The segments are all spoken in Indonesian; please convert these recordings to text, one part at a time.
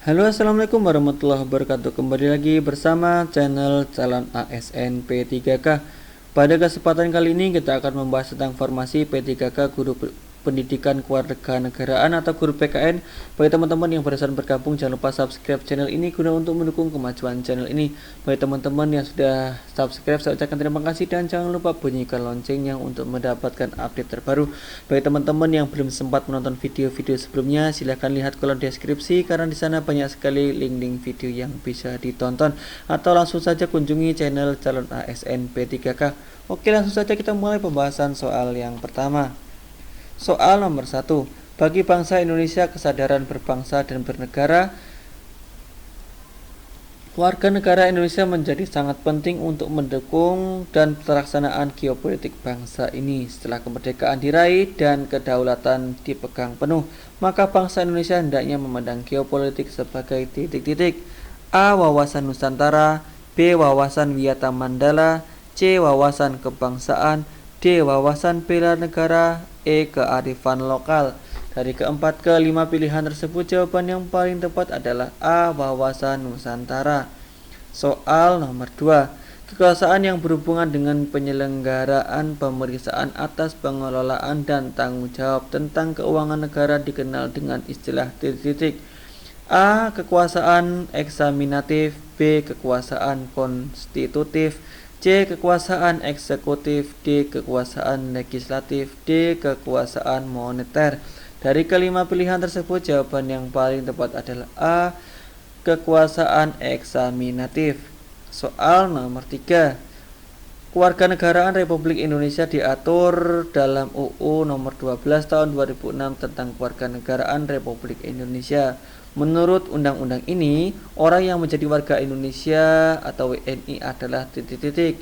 Halo, assalamualaikum warahmatullahi wabarakatuh. Kembali lagi bersama channel calon ASN P3K. Pada kesempatan kali ini kita akan membahas tentang formasi P3K Guru Pendidikan Kewarganegaraan atau Guru PKN. Bagi teman-teman yang barusan bergabung, jangan lupa subscribe channel ini guna untuk mendukung kemajuan channel ini. Bagi teman-teman yang sudah subscribe, saya ucapkan terima kasih dan jangan lupa bunyikan loncengnya untuk mendapatkan update terbaru. Bagi teman-teman yang belum sempat menonton video-video sebelumnya, silahkan lihat kolom deskripsi karena di sana banyak sekali link-link video yang bisa ditonton, atau langsung saja kunjungi channel calon ASN P3K. Oke, langsung saja kita mulai pembahasan soal yang pertama. Soal nomor 1. Bagi bangsa Indonesia, kesadaran berbangsa dan bernegara, warga negara Indonesia menjadi sangat penting untuk mendukung dan pelaksanaan geopolitik bangsa ini. Setelah kemerdekaan diraih dan kedaulatan dipegang penuh, maka bangsa Indonesia hendaknya memandang geopolitik sebagai titik-titik: A. Wawasan Nusantara, B. Wawasan Wiyata Mandala, C. Wawasan kebangsaan, D. Wawasan bela negara, E. Kearifan lokal. Dari keempat ke lima pilihan tersebut, jawaban yang paling tepat adalah A. Wawasan Nusantara. Soal nomor 2. Kekuasaan yang berhubungan dengan penyelenggaraan pemeriksaan atas pengelolaan dan tanggung jawab tentang keuangan negara dikenal dengan istilah titik-titik: A. Kekuasaan eksaminatif, B. Kekuasaan konstitutif, C. Kekuasaan eksekutif, D. Kekuasaan legislatif, D. Kekuasaan moneter. Dari kelima pilihan tersebut, jawaban yang paling tepat adalah A. Kekuasaan eksaminatif. Soal nomor 3. Kewarganegaraan Republik Indonesia diatur dalam UU nomor 12 tahun 2006 tentang Kewarganegaraan Republik Indonesia. Menurut undang-undang ini, orang yang menjadi warga Indonesia atau WNI adalah titik-titik: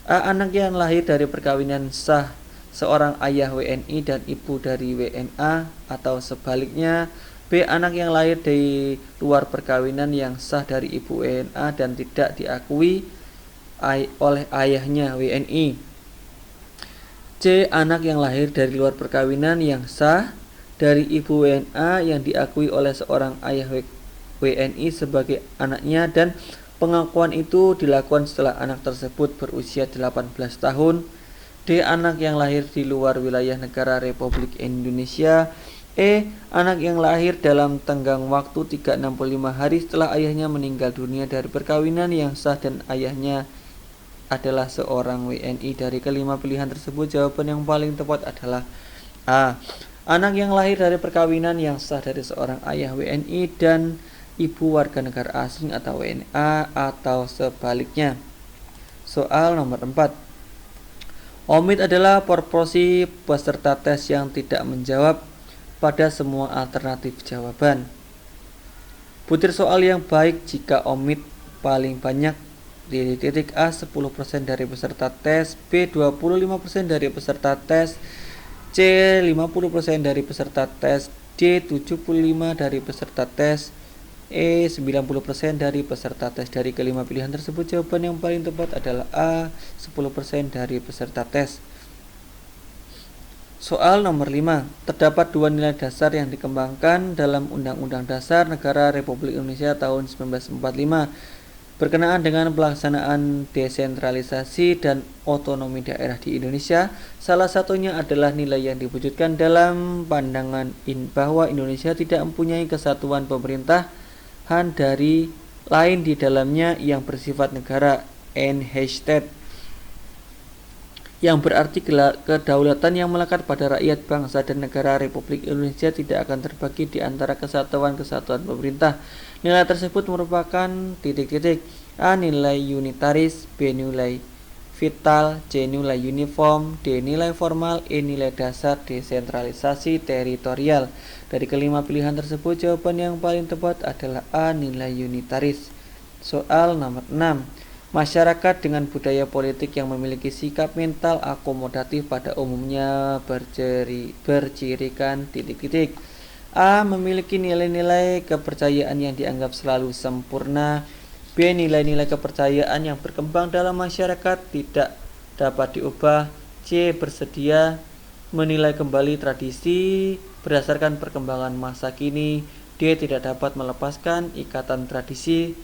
A. Anak yang lahir dari perkawinan sah seorang ayah WNI dan ibu dari WNA, atau sebaliknya; B. Anak yang lahir dari luar perkawinan yang sah dari ibu WNA dan tidak diakui oleh ayahnya WNI; C. Anak yang lahir dari luar perkawinan yang sah dari ibu WNA yang diakui oleh seorang ayah WNI sebagai anaknya dan pengakuan itu dilakukan setelah anak tersebut berusia 18 tahun; D. Anak yang lahir di luar wilayah negara Republik Indonesia; E. Anak yang lahir dalam tenggang waktu 365 hari setelah ayahnya meninggal dunia dari perkawinan yang sah dan ayahnya adalah seorang WNI. Dari kelima pilihan tersebut, jawaban yang paling tepat adalah A. Anak yang lahir dari perkawinan yang sah dari seorang ayah WNI dan ibu warga negara asing atau WNA, atau sebaliknya. Soal nomor 4. Omit adalah proporsi peserta tes yang tidak menjawab pada semua alternatif jawaban. Butir soal yang baik jika omit paling banyak: titik A 10% dari peserta tes, B 25% dari peserta tes, C 50% dari peserta tes, D 75% dari peserta tes, E 90% dari peserta tes. Dari kelima pilihan tersebut, jawaban yang paling tepat adalah A. 10% dari peserta tes. Soal nomor 5. Terdapat dua nilai dasar yang dikembangkan dalam Undang-Undang Dasar Negara Republik Indonesia tahun 1945 berkenaan dengan pelaksanaan desentralisasi dan otonomi daerah di Indonesia. Salah satunya adalah nilai yang diwujudkan dalam pandangan bahwa Indonesia tidak mempunyai kesatuan pemerintahan dari lain di dalamnya yang bersifat negara, Einheitsstaat, yang berarti kedaulatan yang melekat pada rakyat, bangsa, dan negara Republik Indonesia tidak akan terbagi di antara kesatuan-kesatuan pemerintah. Nilai tersebut merupakan titik-titik: A. Nilai unitaris, B. Nilai vital, C. Nilai uniform, D. Nilai formal, E. Nilai dasar desentralisasi teritorial. Dari kelima pilihan tersebut, jawaban yang paling tepat adalah A. Nilai unitaris. Soal nomor 6. Masyarakat dengan budaya politik yang memiliki sikap mental akomodatif pada umumnya bercirikan titik-titik: A. Memiliki nilai-nilai kepercayaan yang dianggap selalu sempurna, B. Nilai-nilai kepercayaan yang berkembang dalam masyarakat tidak dapat diubah, C. Bersedia menilai kembali tradisi berdasarkan perkembangan masa kini, D. D. Tidak dapat melepaskan ikatan tradisi.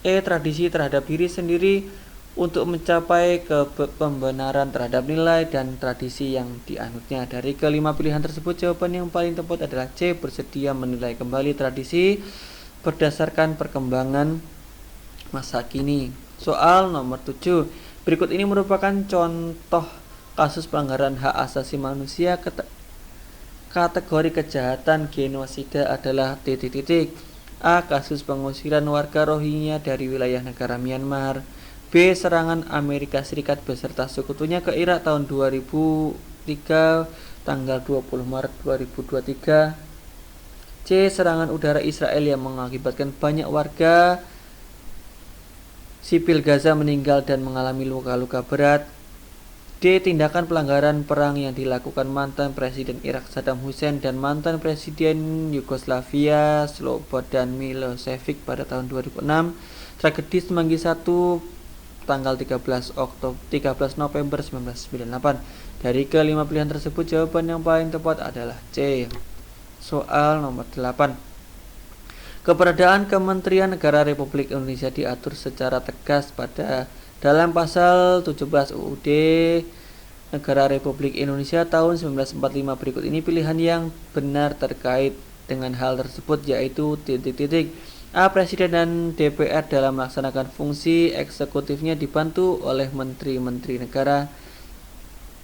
E. Tradisi terhadap diri sendiri untuk mencapai pembenaran terhadap nilai dan tradisi yang dianutnya. Dari kelima pilihan tersebut, jawaban yang paling tepat adalah C. Bersedia menilai kembali tradisi berdasarkan perkembangan masa kini. Soal nomor 7. Berikut ini merupakan contoh kasus pelanggaran hak asasi manusia. Kategori kejahatan genosida adalah titik-titik. A. Kasus pengusiran warga Rohingya dari wilayah negara Myanmar. B. Serangan Amerika Serikat beserta sekutunya ke Irak tahun 2003 tanggal 20 Maret 2023. C. Serangan udara Israel yang mengakibatkan banyak warga sipil Gaza meninggal dan mengalami luka-luka berat. D. Tindakan pelanggaran perang yang dilakukan mantan Presiden Irak Saddam Hussein dan mantan Presiden Yugoslavia Slobodan Milosevic pada tahun 2006. Tragedi Semanggi I tanggal 13 November 1998. Dari kelima pilihan tersebut, jawaban yang paling tepat adalah C. Soal nomor 8. Keberadaan Kementerian Negara Republik Indonesia diatur secara tegas dalam pasal 17 UUD Negara Republik Indonesia tahun 1945. Berikut ini pilihan yang benar terkait dengan hal tersebut, yaitu titik-titik. A. Presiden dan DPR dalam melaksanakan fungsi eksekutifnya dibantu oleh menteri-menteri negara.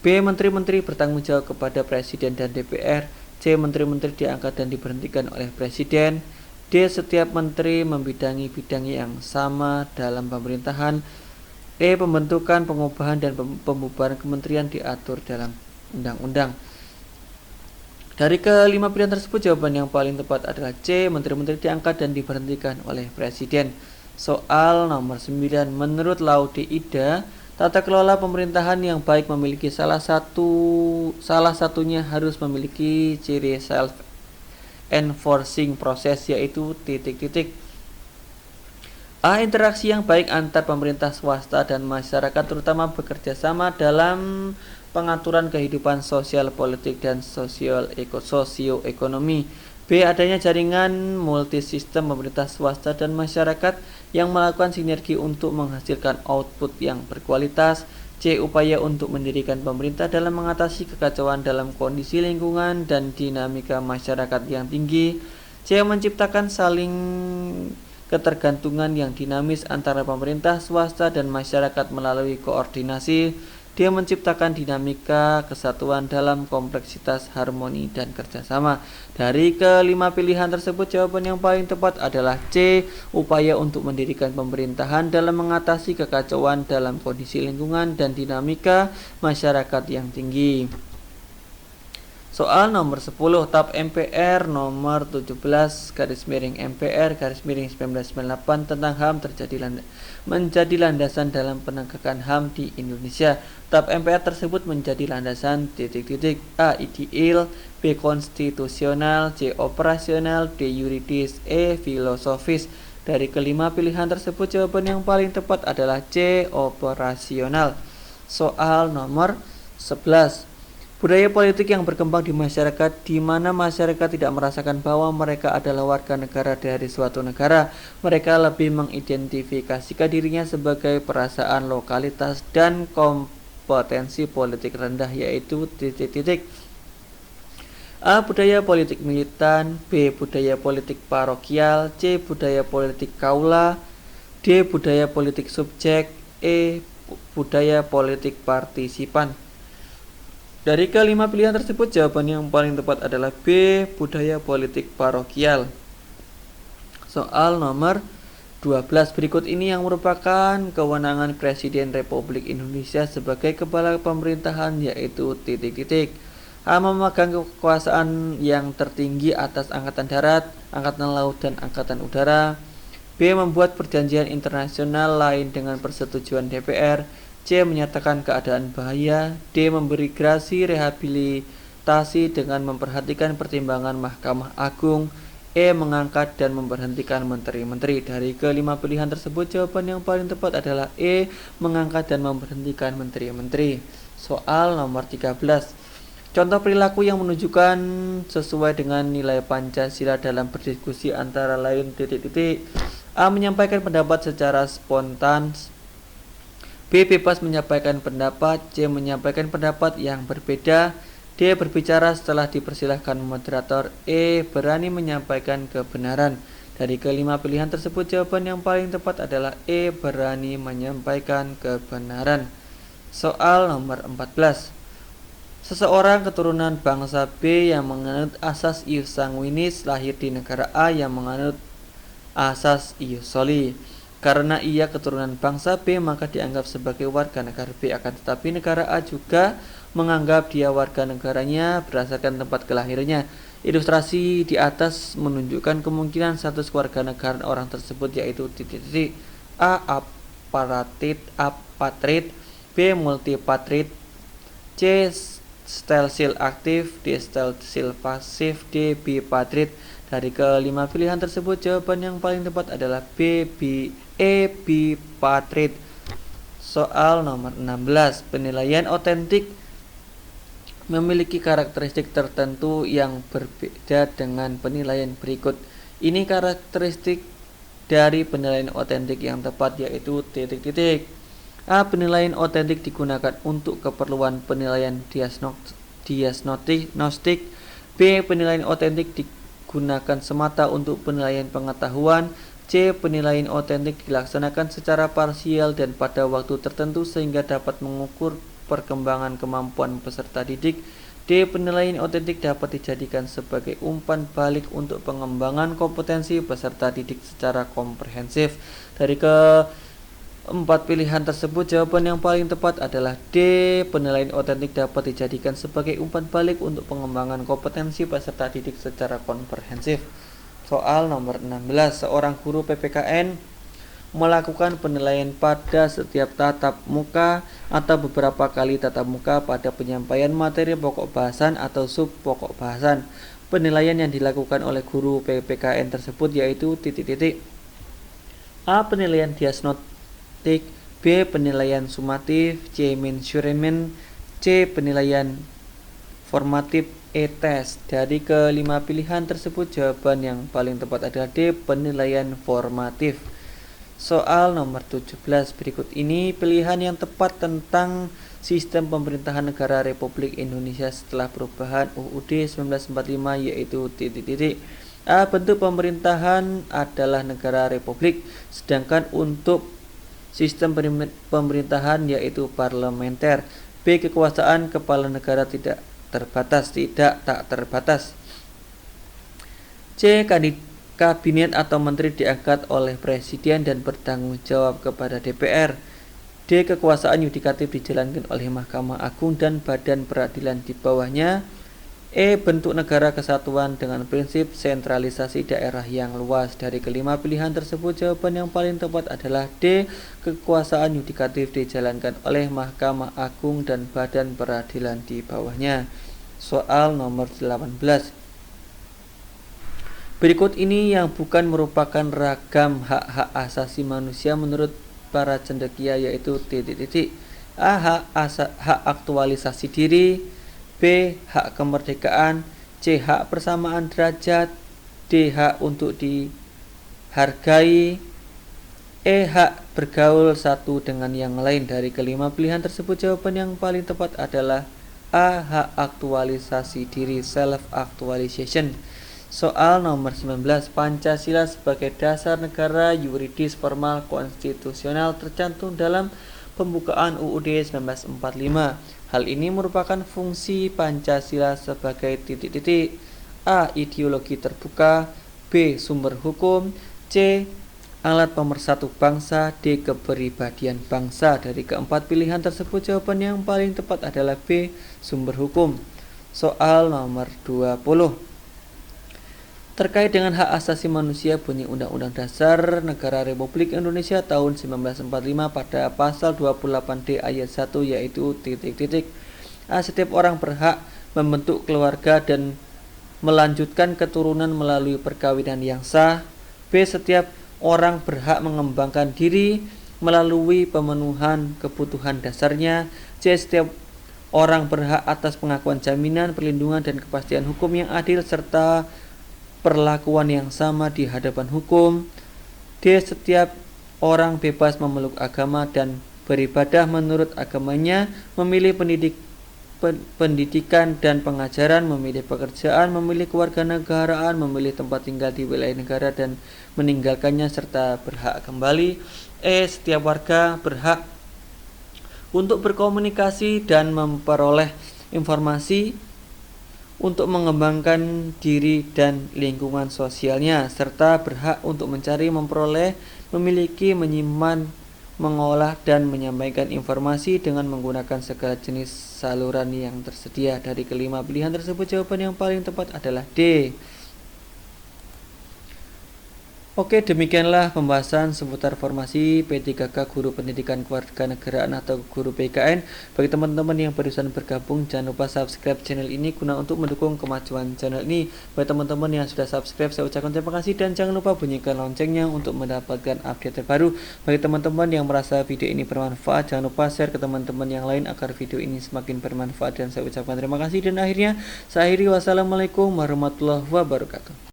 B. Menteri-menteri bertanggung jawab kepada Presiden dan DPR. C. Menteri-menteri diangkat dan diberhentikan oleh Presiden. D. Setiap menteri membidangi bidang yang sama dalam pemerintahan. E. Pembentukan, pengubahan, dan pembubaran kementerian diatur dalam undang-undang. Dari kelima pilihan tersebut, jawaban yang paling tepat adalah C. Menteri-menteri diangkat dan diberhentikan oleh Presiden. Soal nomor 9. Menurut Laude Ida, tata kelola pemerintahan yang baik memiliki salah satunya harus memiliki ciri self-enforcing proses, yaitu titik-titik. A. Interaksi yang baik antar pemerintah swasta dan masyarakat, terutama bekerja sama dalam pengaturan kehidupan sosial, politik, dan sosioekonomi. B. Adanya jaringan multisistem pemerintah swasta dan masyarakat yang melakukan sinergi untuk menghasilkan output yang berkualitas. C. Upaya untuk mendirikan pemerintah dalam mengatasi kekacauan dalam kondisi lingkungan dan dinamika masyarakat yang tinggi. C. Menciptakan saling ketergantungan yang dinamis antara pemerintah swasta dan masyarakat melalui koordinasi. Dia menciptakan dinamika kesatuan dalam kompleksitas, harmoni, dan kerjasama. Dari kelima pilihan tersebut, jawaban yang paling tepat adalah C. Upaya untuk mendirikan pemerintahan dalam mengatasi kekacauan dalam kondisi lingkungan dan dinamika masyarakat yang tinggi. Soal nomor 10. TAP MPR nomor 17/MPR/1998 tentang HAM menjadi landasan dalam penegakan HAM di Indonesia. TAP MPR tersebut menjadi landasan titik-titik. A. Ideal. B. Konstitusional. C. Operasional. D. Yuridis. E. Filosofis. Dari kelima pilihan tersebut, jawaban yang paling tepat adalah C. Operasional. Soal nomor 11. Budaya politik yang berkembang di masyarakat, di mana masyarakat tidak merasakan bahwa mereka adalah warga negara dari suatu negara. Mereka lebih mengidentifikasikan dirinya sebagai perasaan lokalitas dan kompetensi politik rendah, yaitu titik-titik. A. Budaya politik militan. B. Budaya politik parokial. C. Budaya politik kaula. D. Budaya politik subjek. E. Budaya politik partisipan. Dari kelima pilihan tersebut, jawaban yang paling tepat adalah B. Budaya politik parokial. Soal nomor 12. Berikut ini yang merupakan kewenangan Presiden Republik Indonesia sebagai kepala pemerintahan, yaitu titik-titik. A. Memegang kekuasaan yang tertinggi atas Angkatan Darat, Angkatan Laut, dan Angkatan Udara. B. Membuat perjanjian internasional lain dengan persetujuan DPR. C. Menyatakan keadaan bahaya. D. Memberi gerasi rehabilitasi dengan memperhatikan pertimbangan Mahkamah Agung. E. Mengangkat dan memberhentikan menteri-menteri. Dari kelima pilihan tersebut, jawaban yang paling tepat adalah E. Mengangkat dan memberhentikan menteri-menteri. Soal nomor 13. Contoh perilaku yang menunjukkan sesuai dengan nilai Pancasila dalam berdiskusi antara lain titik-titik. A. Menyampaikan pendapat secara spontan. B. Bebas menyampaikan pendapat. C. Menyampaikan pendapat yang berbeda. D. Berbicara setelah dipersilahkan moderator. E. Berani menyampaikan kebenaran. Dari kelima pilihan tersebut, jawaban yang paling tepat adalah E. Berani menyampaikan kebenaran. Soal nomor 14. Seseorang keturunan bangsa B yang menganut asas ius sanguinis lahir di negara A yang menganut asas ius soli. Karena ia keturunan bangsa B, maka dianggap sebagai warga negara B. Akan tetapi negara A juga menganggap dia warga negaranya berdasarkan tempat kelahirannya. Ilustrasi di atas menunjukkan kemungkinan status kewarganegaraan orang tersebut, yaitu titik-titik. A. Apatrid. B. Multipatrid. C. Stelsil aktif. D. Stelsil pasif. D. Bipatrid. Dari kelima pilihan tersebut, jawaban yang paling tepat adalah B. Bipatrid. Soal nomor 16. Penilaian otentik memiliki karakteristik tertentu yang berbeda dengan penilaian berikut. Ini karakteristik dari penilaian otentik yang tepat, yaitu titik-titik. A. Penilaian otentik digunakan untuk keperluan penilaian diagnostik. B. Penilaian otentik digunakan semata untuk penilaian pengetahuan. C. Penilaian otentik dilaksanakan secara parsial dan pada waktu tertentu sehingga dapat mengukur perkembangan kemampuan peserta didik. D. Penilaian otentik dapat dijadikan sebagai umpan balik untuk pengembangan kompetensi peserta didik secara komprehensif. Dari keempat pilihan tersebut, jawaban yang paling tepat adalah D. Penilaian otentik dapat dijadikan sebagai umpan balik untuk pengembangan kompetensi peserta didik secara komprehensif. Soal nomor 16. Seorang guru PPKN melakukan penilaian pada setiap tatap muka atau beberapa kali tatap muka pada penyampaian materi pokok bahasan atau sub pokok bahasan. Penilaian yang dilakukan oleh guru PPKN tersebut yaitu titik-titik. A. Penilaian diagnostik. B. Penilaian sumatif. C. Measurement. C. Penilaian formatif. E. Tes. Dari kelima pilihan tersebut, jawaban yang paling tepat adalah D. Penilaian formatif. Soal nomor 17. Berikut ini pilihan yang tepat tentang sistem pemerintahan negara Republik Indonesia setelah perubahan UUD 1945, yaitu titik-titik. A. Bentuk pemerintahan adalah negara republik, sedangkan untuk sistem pemerintahan yaitu parlementer. B. Kekuasaan kepala negara tak terbatas. C. Kabinet atau menteri diangkat oleh presiden dan bertanggung jawab kepada DPR. D. Kekuasaan yudikatif dijalankan oleh Mahkamah Agung dan badan peradilan di bawahnya. E. Bentuk negara kesatuan dengan prinsip sentralisasi daerah yang luas. Dari kelima pilihan tersebut, jawaban yang paling tepat adalah D. Kekuasaan yudikatif dijalankan oleh Mahkamah Agung dan badan peradilan di bawahnya. Soal nomor 18. Berikut ini yang bukan merupakan ragam hak-hak asasi manusia menurut para cendekia, yaitu titik-titik. A. Hak aktualisasi diri. B. Hak kemerdekaan. C. Hak persamaan derajat. D. Hak untuk dihargai. E. Hak bergaul satu dengan yang lain. Dari kelima pilihan tersebut, jawaban yang paling tepat adalah A. Hak aktualisasi diri, self-actualization. Soal nomor 19. Pancasila sebagai dasar negara yuridis formal konstitusional tercantum dalam pembukaan UUD 1945. Hal ini merupakan fungsi Pancasila sebagai titik-titik. A. Ideologi terbuka. B. Sumber hukum. C. Alat pemersatu bangsa. D. Kepribadian bangsa. Dari keempat pilihan tersebut, jawaban yang paling tepat adalah B. Sumber hukum. Soal nomor 20. Terkait dengan hak asasi manusia, bunyi Undang-Undang Dasar Negara Republik Indonesia tahun 1945 pada pasal 28D ayat 1, yaitu titik-titik. A. Setiap orang berhak membentuk keluarga dan melanjutkan keturunan melalui perkawinan yang sah. B. Setiap orang berhak mengembangkan diri melalui pemenuhan kebutuhan dasarnya. C. Setiap Orang berhak atas pengakuan jaminan, perlindungan, dan kepastian hukum yang adil serta perlakuan yang sama di hadapan hukum. D. Setiap orang bebas memeluk agama dan beribadah menurut agamanya, memilih pendidikan dan pengajaran, memilih pekerjaan, memilih kewarganegaraan, memilih tempat tinggal di wilayah negara dan meninggalkannya, serta berhak kembali. E. Setiap warga berhak untuk berkomunikasi dan memperoleh informasi untuk mengembangkan diri dan lingkungan sosialnya, serta berhak untuk mencari, memperoleh, memiliki, menyimpan, mengolah, dan menyampaikan informasi dengan menggunakan segala jenis saluran yang tersedia. Dari kelima pilihan tersebut, jawaban yang paling tepat adalah D. Oke, demikianlah pembahasan seputar formasi P3K Guru Pendidikan Kewarganegaraan atau Guru PKN. Bagi teman-teman yang barusan bergabung, jangan lupa subscribe channel ini guna untuk mendukung kemajuan channel ini. Bagi teman-teman yang sudah subscribe, saya ucapkan terima kasih dan jangan lupa bunyikan loncengnya untuk mendapatkan update terbaru. Bagi teman-teman yang merasa video ini bermanfaat, jangan lupa share ke teman-teman yang lain agar video ini semakin bermanfaat, dan saya ucapkan terima kasih dan akhirnya saya akhiri. Wassalamualaikum warahmatullahi wabarakatuh.